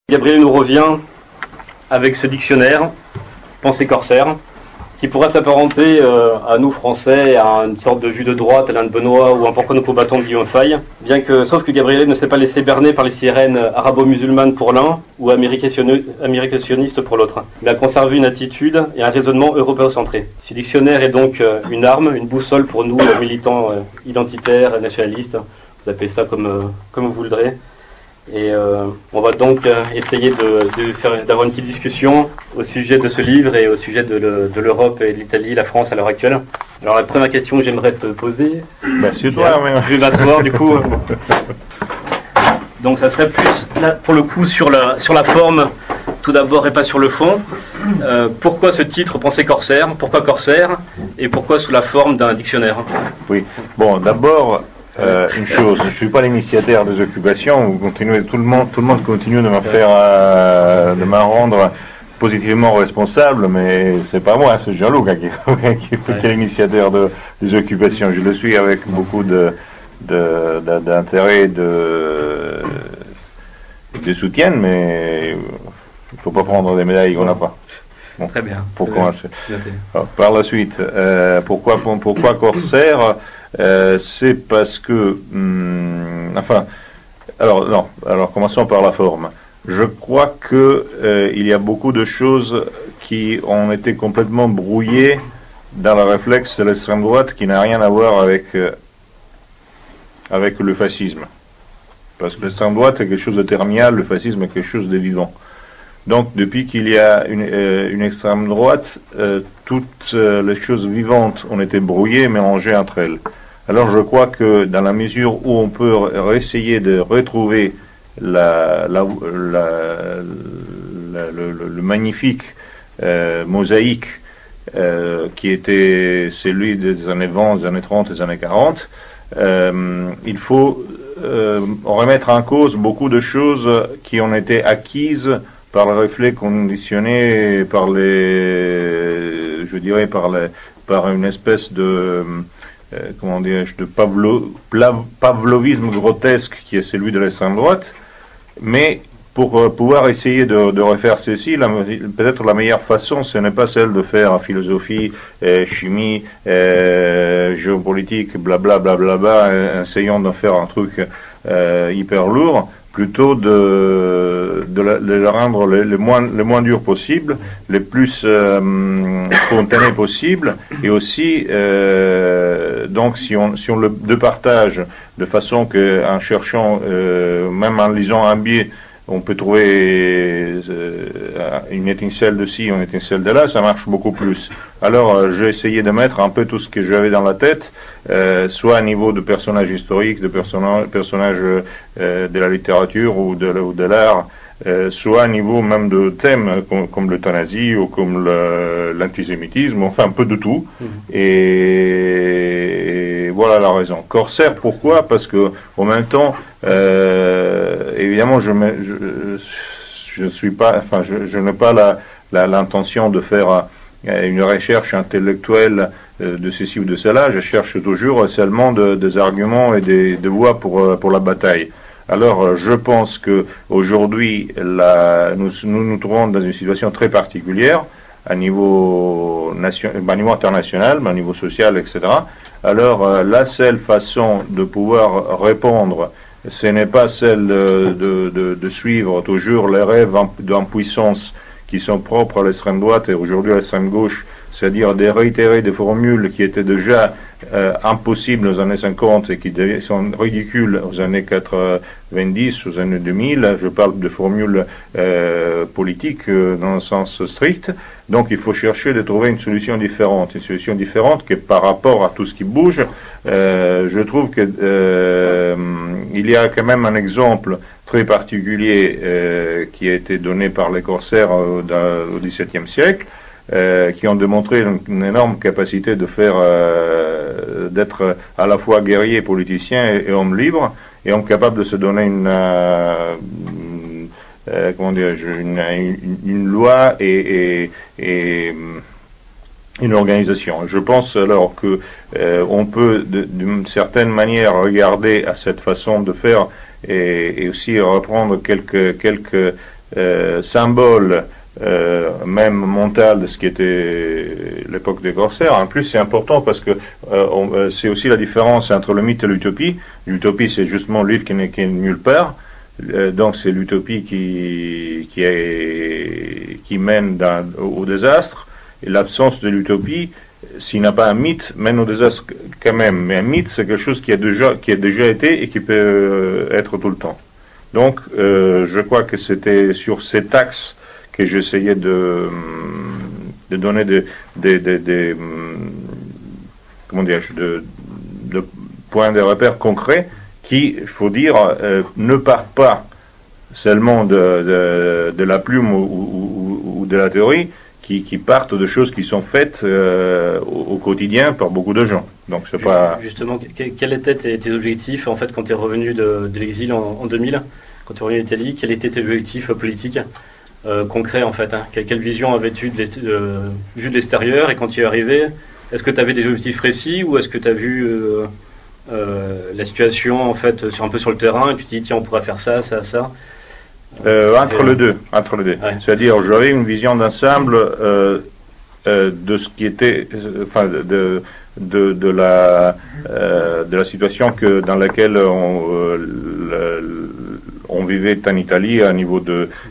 Gabriel nous revient avec ce dictionnaire, Pensée corsaire, qui pourrait s'apparenter à nous Français, à une sorte de vue de droite, Alain de Benoît ou un Pourquoi nous combattons de Guillaume Faye, sauf que Gabriel ne s'est pas laissé berner par les sirènes arabo-musulmanes pour l'un ou américanistes pour l'autre. Il a conservé une attitude et un raisonnement européocentré. Ce dictionnaire est donc une arme, une boussole pour nous, militants identitaires, nationalistes, vous appelez ça comme vous voudrez. Et on va donc essayer d'avoir une petite discussion au sujet de ce livre et au sujet de l'Europe et de l'Italie, la France à l'heure actuelle. Alors la première question que j'aimerais te poser, c'est toi, je vais m'asseoir du coup. Donc ça serait plus là, pour le coup sur la forme tout d'abord et pas sur le fond. Pourquoi ce titre Pensée corsaire? Pourquoi corsaire? Et pourquoi sous la forme d'un dictionnaire? Oui, bon d'abord une chose, je suis pas l'initiateur des occupations, tout le monde continue de me faire, de me rendre positivement responsable, mais c'est pas moi, c'est Jean-Luc qui est l'initiateur des occupations. Je le suis avec beaucoup d'intérêt et de soutien, mais il faut pas prendre des médailles qu'on n'a pas. Bon, très bien. Pour commencer. Alors, par la suite, pourquoi corsaire? C'est parce que, alors commençons par la forme. Je crois que il y a beaucoup de choses qui ont été complètement brouillées dans le réflexe de l'extrême droite qui n'a rien à voir avec le fascisme. Parce que l'extrême droite est quelque chose de terminal, le fascisme est quelque chose de vivant. Donc, depuis qu'il y a une extrême droite, toutes les choses vivantes ont été brouillées, mélangées entre elles. Alors, je crois que dans la mesure où on peut essayer de retrouver le magnifique mosaïque qui était celui des années 20, des années 30, des années 40, il faut remettre en cause beaucoup de choses qui ont été acquises par le reflet conditionné, par une espèce de de pavlovisme grotesque qui est celui de l'extrême droite. Mais pour pouvoir essayer de refaire ceci, peut-être la meilleure façon, ce n'est pas celle de faire philosophie, chimie, géopolitique, blablabla, essayant d'en faire un truc hyper lourd, plutôt de le rendre le moins dur possible, le plus spontané possible, et aussi donc si on le départage de façon qu'en cherchant, même en lisant un biais, on peut trouver une étincelle de ci, une étincelle de là, ça marche beaucoup plus. Alors j'ai essayé de mettre un peu tout ce que j'avais dans la tête, soit à niveau de personnages historiques, de personnages de la littérature ou de l'art, soit à niveau même de thèmes comme l'euthanasie ou comme l'antisémitisme, enfin un peu de tout. Et voilà la raison. Corsaire, pourquoi? Parce que en même temps, évidemment, je n'ai pas l'intention de faire une recherche intellectuelle de ceci ou de cela. Je cherche toujours seulement des arguments et des voies pour la bataille. Alors, je pense que aujourd'hui, nous nous trouvons dans une situation très particulière à niveau international, mais à niveau social, etc. Alors, la seule façon de pouvoir répondre, ce n'est pas celle de suivre toujours les rêves d'impuissance qui sont propres à l'extrême droite et aujourd'hui à l'extrême gauche, c'est-à-dire de réitérer des formules qui étaient déjà impossibles aux années 50 et qui sont ridicules aux années 90, aux années 2000. Je parle de formules politiques dans le sens strict. Donc il faut chercher de trouver une solution différente qui par rapport à tout ce qui bouge, je trouve que il y a quand même un exemple très particulier qui a été donné par les corsaires au XVIIe siècle, qui ont démontré une énorme capacité de d'être à la fois guerrier, politicien et homme libre, et homme capable de se donner une loi et une organisation. Je pense alors que on peut d'une certaine manière regarder à cette façon de faire et aussi reprendre quelques symbole même mental de ce qui était l'époque des corsaires. En plus, c'est important parce que c'est aussi la différence entre le mythe et l'utopie. L'utopie, c'est justement l'île qui n'est nulle part. Donc c'est l'utopie qui mène au désastre. Et l'absence de l'utopie, s'il n'a pas un mythe, mène au désastre quand même. Mais un mythe, c'est quelque chose qui a déjà été et qui peut être tout le temps. Donc, je crois que c'était sur cet axe que j'essayais de donner comment dirais-je, de points de repère concrets qui, il faut dire, ne partent pas seulement de la plume ou de la théorie, qui partent de choses qui sont faites au quotidien par beaucoup de gens. Donc c'est pas... Justement, quels étaient tes objectifs en fait quand tu es revenu de l'exil en 2000, quand tu es revenu d'Italie, quels étaient tes objectifs politiques concrets en fait, hein? Quelle vision avais-tu vue de l'extérieur, et quand tu es arrivé, est-ce que tu avais des objectifs précis, ou est-ce que tu as vu la situation en fait un peu sur le terrain et tu te dis tiens, on pourrait faire ça, ça, ça? Entre les deux. Ouais. C'est-à-dire, j'avais une vision d'ensemble de ce qui était, enfin, de la situation dans laquelle on vivait en Italie à niveau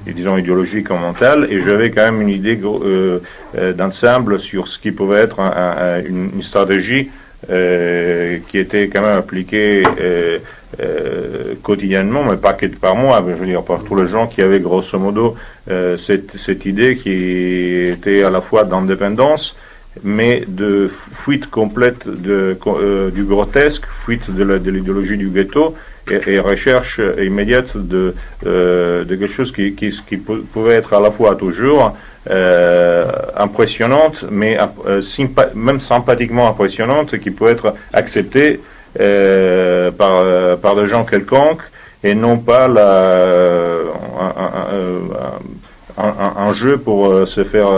disons, idéologique ou mental, et j'avais quand même une idée d'ensemble sur ce qui pouvait être une stratégie qui était quand même appliquée quotidiennement, mais pas que par moi, je veux dire par tous les gens qui avaient grosso modo cette idée qui était à la fois d'indépendance, mais de fuite complète du grotesque, fuite de l'idéologie du ghetto, et recherche immédiate de quelque chose qui pouvait être à la fois toujours impressionnante, mais même sympathiquement impressionnante, qui peut être acceptée par des gens quelconques, et non pas un jeu pour se faire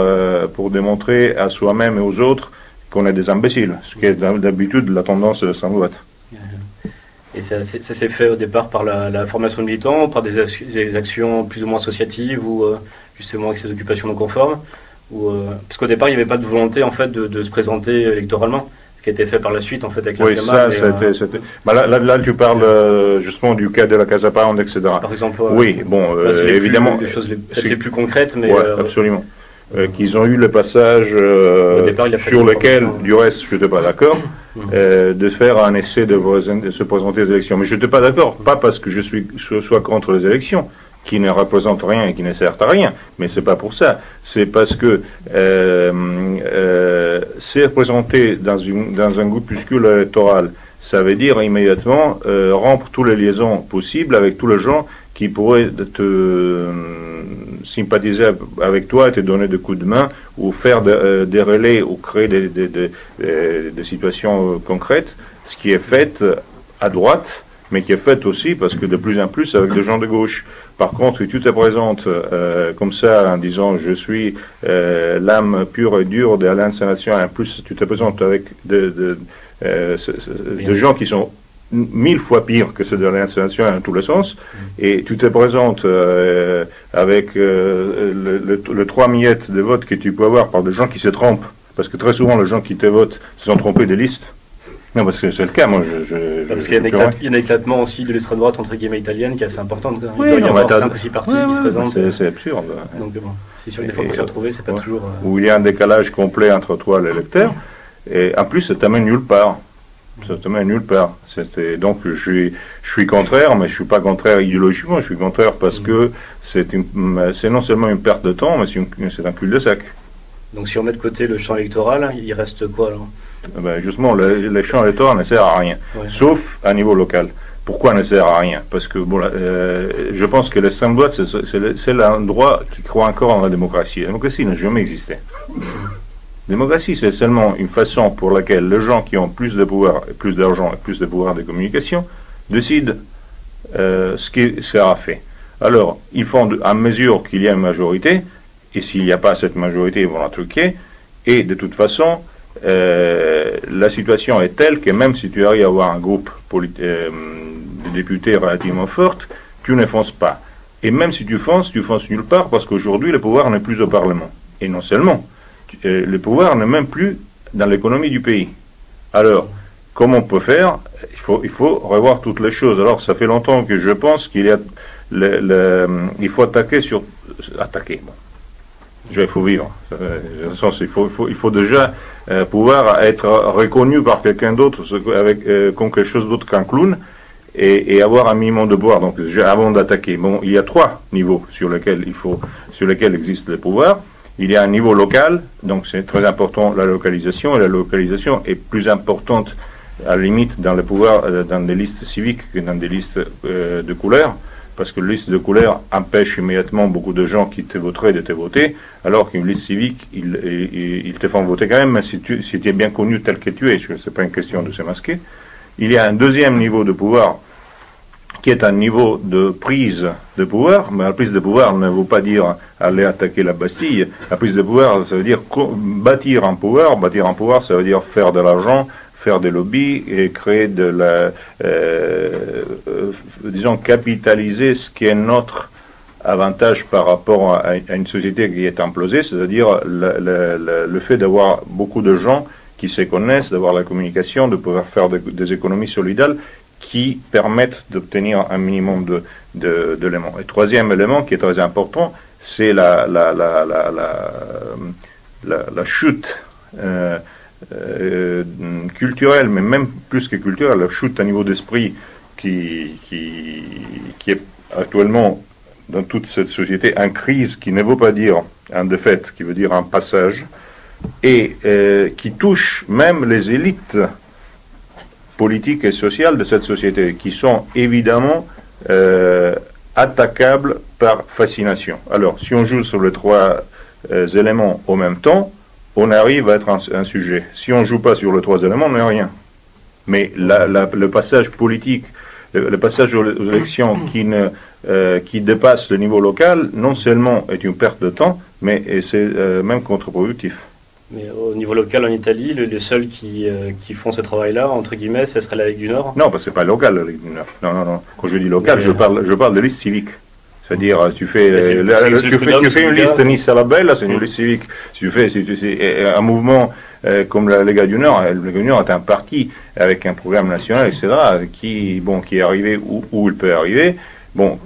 pour démontrer à soi-même et aux autres qu'on est des imbéciles, ce qui est d'habitude la tendance sans droite. Et ça s'est fait au départ par la formation de militants, par des actions plus ou moins associatives, ou justement avec ces occupations non conformes, parce qu'au départ il n'y avait pas de volonté en fait de se présenter électoralement, ce qui a été fait par la suite en fait avec la FLEMA. Oui, ça c'était. Bah là tu parles justement du cas de la Casa Pound, etc. Par exemple. Oui, bon, évidemment. Les choses peut-être les plus concrètes, mais. Ouais, absolument. Qu'ils ont eu le passage sur lequel, du reste, je n'étais pas d'accord, de faire un essai de se présenter aux élections. Mais je n'étais pas d'accord, pas parce que je sois contre les élections, qui ne représentent rien et qui ne servent à rien, mais c'est pas pour ça. C'est parce que c'est représenté dans un groupuscule électoral. Ça veut dire immédiatement rompre toutes les liaisons possibles avec tous les gens qui pourraient te sympathiser avec toi et te donner des coups de main, ou faire des relais, ou créer des situations concrètes, ce qui est fait à droite, mais qui est fait aussi parce que de plus en plus avec des gens de gauche. Par contre, si tu te présentes comme ça en disant je suis l'âme pure et dure de l'Alliance nationale, en plus tu te présentes avec des gens qui sont 1000 fois pires que ceux de l'Alliance nationale dans tous les sens, et tu te présentes avec le 3 miettes de vote que tu peux avoir par des gens qui se trompent, parce que très souvent les gens qui te votent se sont trompés des listes. Non, parce que c'est le cas, moi parce qu'il y a un éclatement aussi de l'extrême droite entre guillemets italienne qui est assez important. Il doit y avoir 5 ou 6 partis qui se présentent. C'est absurde. Donc bon, c'est sûr que des fois qu'on s'est retrouvé, c'est pas toujours. Où il y a un décalage complet entre toi et l'électeur, et en plus ça t'amène nulle part. Ça t'amène nulle part. Donc je suis contraire, mais je suis pas contraire idéologiquement, je suis contraire parce que c'est non seulement une perte de temps, mais c'est un cul-de-sac. Donc si on met de côté le champ électoral, il reste quoi alors? Ben justement, le champ électoral ne sert à rien, sauf à niveau local. Pourquoi ne sert à rien? Parce que bon, je pense que l'extrême droite, c'est l'endroit qui croit encore en la démocratie. La démocratie n'a jamais existé. La démocratie, c'est seulement une façon pour laquelle les gens qui ont plus de pouvoir, plus d'argent et plus de pouvoir de communication décident ce qui sera fait. Alors, ils font à mesure qu'il y a une majorité, et s'il n'y a pas cette majorité, ils vont la truquer, et de toute façon, la situation est telle que même si tu arrives à avoir un groupe de députés relativement fort, tu ne fonces pas. Et même si tu fonces nulle part, parce qu'aujourd'hui, le pouvoir n'est plus au Parlement. Et non seulement, le pouvoir n'est même plus dans l'économie du pays. Alors, comment on peut faire? Il faut revoir toutes les choses. Alors, ça fait longtemps que je pense qu'il y a il faut attaquer. Bon. Déjà, il faut vivre. Dans le sens, il faut déjà pouvoir être reconnu par quelqu'un d'autre comme quelque chose d'autre qu'un clown et avoir un minimum de pouvoir. Donc, déjà, avant d'attaquer, bon, il y a 3 niveaux sur lesquels existe le pouvoir. Il y a un niveau local, donc c'est très important la localisation, et la localisation est plus importante à la limite dans le pouvoir, dans des listes civiques que dans des listes de couleurs, parce que la liste de couleurs empêche immédiatement beaucoup de gens qui te voteraient de te voter, alors qu'une liste civique, ils te font voter quand même, mais si tu es bien connu tel que tu es, ce n'est pas une question de se masquer. Il y a un deuxième niveau de pouvoir, qui est un niveau de prise de pouvoir, mais la prise de pouvoir ne veut pas dire aller attaquer la Bastille. La prise de pouvoir, ça veut dire bâtir un pouvoir. Bâtir un pouvoir, ça veut dire faire de l'argent, faire des lobbies et créer disons, capitaliser ce qui est notre avantage par rapport à une société qui est implosée, c'est-à-dire le fait d'avoir beaucoup de gens qui se connaissent, d'avoir la communication, de pouvoir faire des économies solidaires qui permettent d'obtenir un minimum d'éléments. Et troisième élément qui est très important, c'est la chute culturelle, mais même plus que culturelle, la chute à niveau d'esprit qui est actuellement dans toute cette société en crise, qui ne veut pas dire un défaite, qui veut dire un passage, et qui touche même les élites politiques et sociales de cette société, qui sont évidemment attaquables par fascination. Alors, si on joue sur les 3 éléments en même temps, on arrive à être un sujet. Si on ne joue pas sur les 3 éléments, on n'est rien. Mais le passage politique, le passage aux élections qui dépasse le niveau local, non seulement est une perte de temps, mais c'est même contre-productif. Mais au niveau local en Italie, les seuls qui font ce travail-là, entre guillemets, ce serait la Ligue du Nord? Non, parce que c'est pas local, la Ligue du Nord. Non. Quand je dis local, je parle de liste civique. C'est-à-dire, tu fais une liste Nice à la Belle, c'est une liste civique. Si tu fais un mouvement comme la Lega du Nord, la Lega du Nord est un parti avec un programme national, etc., qui est arrivé où il peut arriver,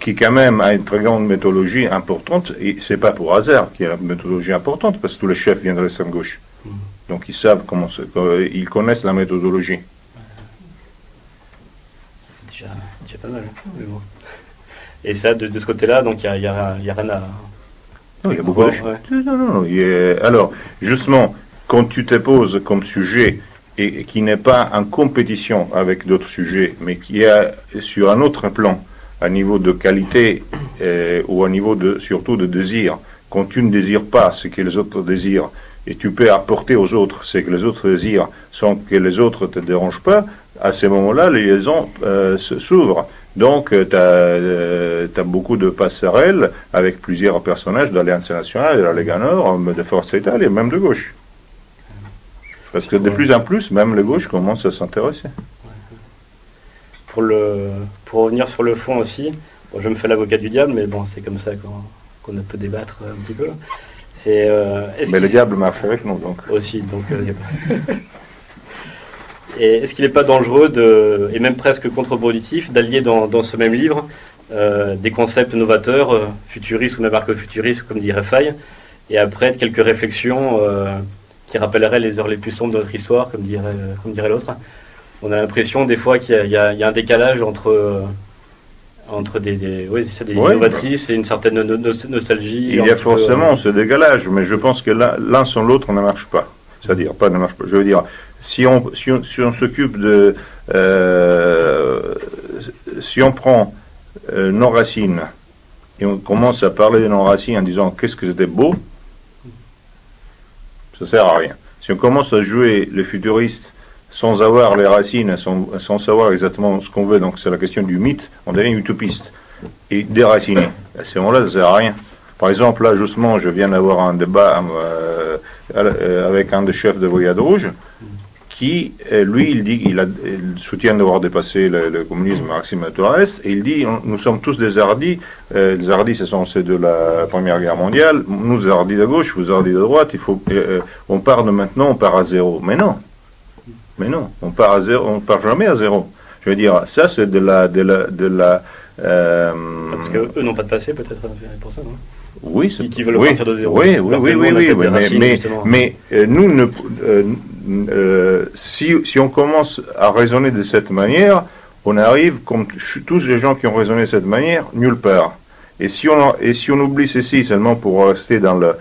qui quand même a une très grande méthodologie importante, et c'est pas pour hasard qu'il y a une méthodologie importante, parce que tous les chefs viennent de l'extrême gauche. Donc ils savent ils connaissent la méthodologie. C'est déjà pas mal, mais bon. Et ça, de ce côté-là, donc il y a rien à... Non, il y a beaucoup de choses. Non. Alors, justement, quand tu te poses comme sujet, et qui n'est pas en compétition avec d'autres sujets, mais qui est sur un autre plan, à niveau de qualité ou à niveau surtout de désir, quand tu ne désires pas ce que les autres désirent, et tu peux apporter aux autres ce que les autres désirent sans que les autres ne te dérangent pas, à ce moment-là, les liaisons s'ouvrent. Donc, tu as beaucoup de passerelles avec plusieurs personnages de l'Alliance nationale, de la Lega Nord, de Forza Italia et même de gauche. Parce que de plus en plus, même les gauches commencent à s'intéresser. Pour revenir sur le fond aussi, je me fais l'avocat du diable, mais bon, c'est comme ça qu'on peut débattre un petit peu. Mais le diable marche avec nous, donc. Aussi, donc... Et est-ce qu'il n'est pas dangereux, et même presque contre-productif, d'allier dans ce même livre des concepts novateurs, futuristes ou même arco-futuristes, comme dirait Faye, et après quelques réflexions qui rappelleraient les heures les plus sombres de notre histoire, comme dirait l'autre? On a l'impression des fois qu'il y a un décalage entre des innovatrices et une certaine nostalgie. Il y a forcément ce décalage, mais je pense que l'un sans l'autre ne marche pas. C'est-à-dire, ne marche pas. Je veux dire, si on s'occupe de... si on prend nos racines et on commence à parler de nos racines en disant qu'est-ce que c'était beau, ça sert à rien. Si on commence à jouer les futuristes sans avoir les racines, sans savoir exactement ce qu'on veut, donc c'est la question du mythe, on devient utopiste et déraciné. À ce moment-là, ça sert à rien. Par exemple, là, justement, je viens d'avoir un débat avec un des chefs de Brigade Rouge qui, lui, il dit il soutient d'avoir dépassé le communisme marxisme-torres, et il dit nous sommes tous des hardis. Les hardis, ce sont ceux de la Première Guerre mondiale. Nous, les hardis de gauche, vous hardis de droite. On part de maintenant, on part à zéro. Mais non, on part à zéro, on part jamais à zéro. Je veux dire, ça, c'est de la Parce qu'eux n'ont pas de passé, peut-être, pour ça, non? Oui, qui veulent partir de zéro. Oui, mais nous, si on commence à raisonner de cette manière, on arrive, comme tous les gens qui ont raisonné de cette manière, nulle part. Et si on oublie ceci seulement pour rester dans le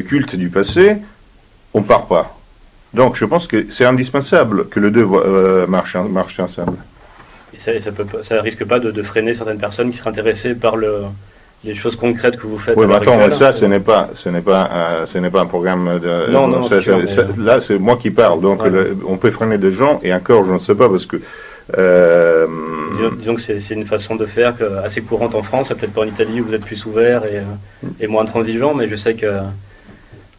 culte du passé, on part pas. Donc je pense que c'est indispensable que les deux marchent ensemble. Et ça risque pas de freiner certaines personnes qui seraient intéressées par les choses concrètes que vous faites. Oui, mais attends, mais ça, ce n'est pas un programme de. Non, là, c'est moi qui parle. Donc, on peut freiner des gens, et encore, je ne sais pas, parce que. Disons que c'est une façon de faire assez courante en France, peut-être pas en Italie où vous êtes plus ouvert et moins intransigeant, mais je sais que.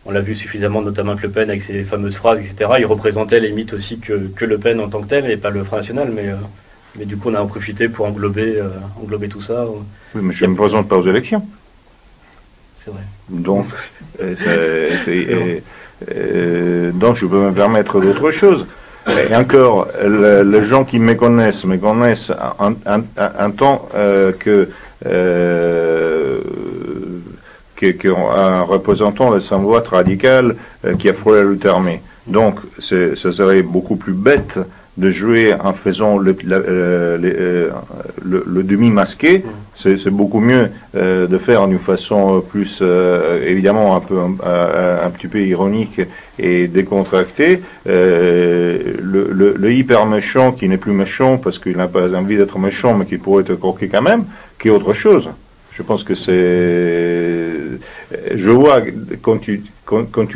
On l'a vu suffisamment, notamment avec Le Pen, avec ses fameuses phrases, etc. Il représentait les mythes aussi que Le Pen en tant que tel, et pas le Front National, mais du coup, on a en profité pour englober tout ça. Oui, mais je ne me présente pas aux élections. C'est vrai. Donc, donc je peux me permettre d'autres choses. Et encore, les gens qui me connaissent un temps qu'un représentant de centre-droite radical qui a frôlé la lutte armée. Donc, ça serait beaucoup plus bête de jouer en faisant le demi-masqué. C'est beaucoup mieux de faire d'une façon plus, évidemment, un petit peu ironique et décontractée. Le hyper méchant qui n'est plus méchant parce qu'il n'a pas envie d'être méchant, mais qui pourrait être coquet quand même, qui est autre chose. Je pense que je vois, quand tu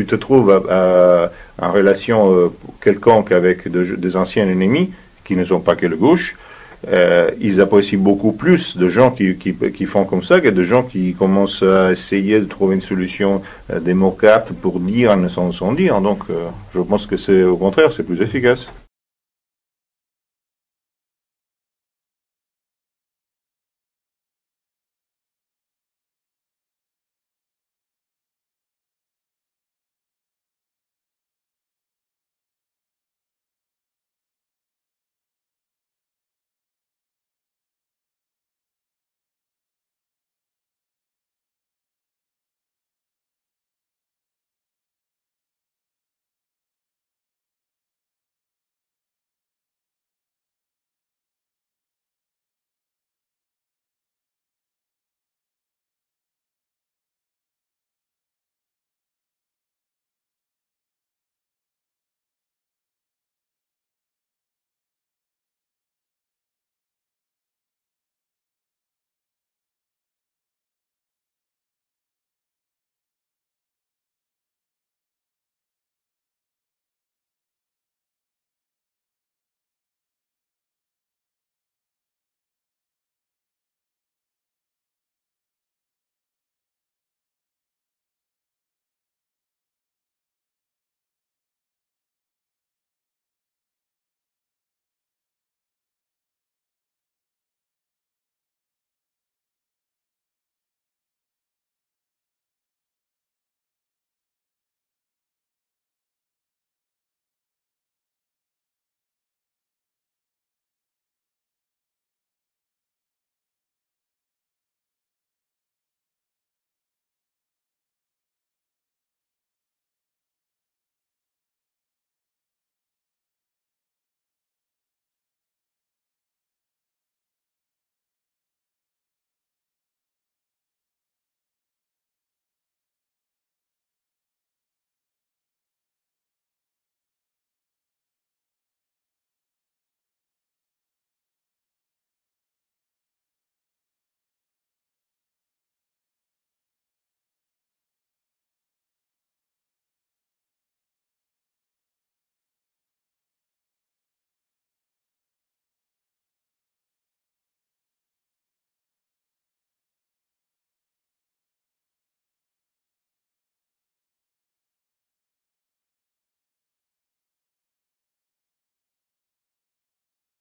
te trouves en relation quelconque avec des anciens ennemis, qui ne sont pas que de gauche, ils apprécient beaucoup plus de gens qui font comme ça que de gens qui commencent à essayer de trouver une solution démocrate pour dire sans dire. Donc, je pense que au contraire, c'est plus efficace.